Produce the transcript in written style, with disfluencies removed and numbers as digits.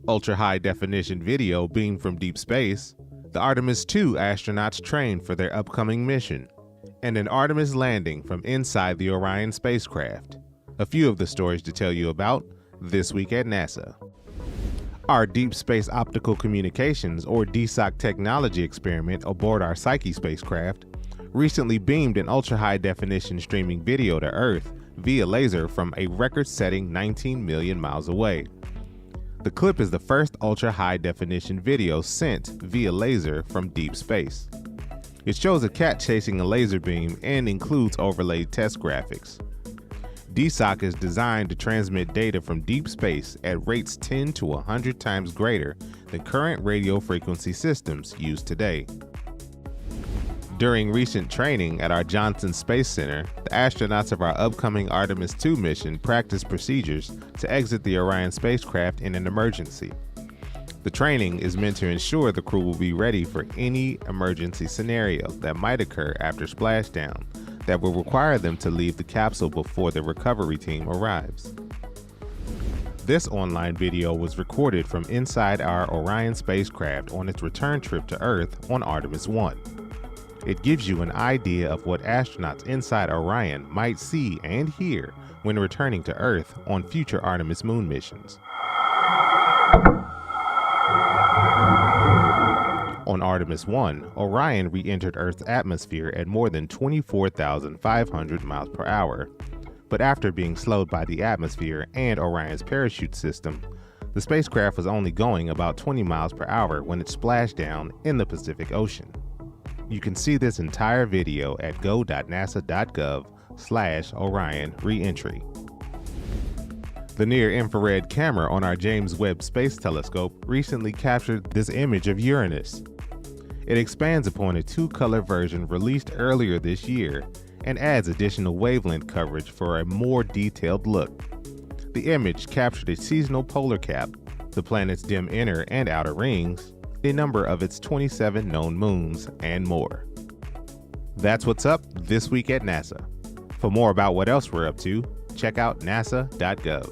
ultra-high definition video beamed from deep space, the Artemis II astronauts trained for their upcoming mission, and an Artemis landing from inside the Orion spacecraft. A few of the stories to tell you about this week at NASA. Our Deep Space Optical Communications, or DSOC technology experiment aboard our Psyche spacecraft recently beamed an ultra-high definition streaming video to Earth via laser from a record-setting 19 million miles away. The clip is the first ultra-high definition video sent via laser from deep space. It shows a cat chasing a laser beam and includes overlaid test graphics. DSOC is designed to transmit data from deep space at rates 10 to 100 times greater than current radio frequency systems used today. During recent training at our Johnson Space Center, the astronauts of our upcoming Artemis II mission practiced procedures to exit the Orion spacecraft in an emergency. The training is meant to ensure the crew will be ready for any emergency scenario that might occur after splashdown that will require them to leave the capsule before the recovery team arrives. This online video was recorded from inside our Orion spacecraft on its return trip to Earth on Artemis I. It gives you an idea of what astronauts inside Orion might see and hear when returning to Earth on future Artemis moon missions. On Artemis I, Orion re-entered Earth's atmosphere at more than 24,500 miles per hour, but after being slowed by the atmosphere and Orion's parachute system, the spacecraft was only going about 20 miles per hour when it splashed down in the Pacific Ocean. You can see this entire video at go.nasa.gov/Orion reentry. The near-infrared camera on our James Webb Space Telescope recently captured this image of Uranus. It expands upon a two-color version released earlier this year and adds additional wavelength coverage for a more detailed look. The image captured a seasonal polar cap, the planet's dim inner and outer rings, a number of its 27 known moons, and more. That's what's up this week at NASA. For more about what else we're up to, check out nasa.gov.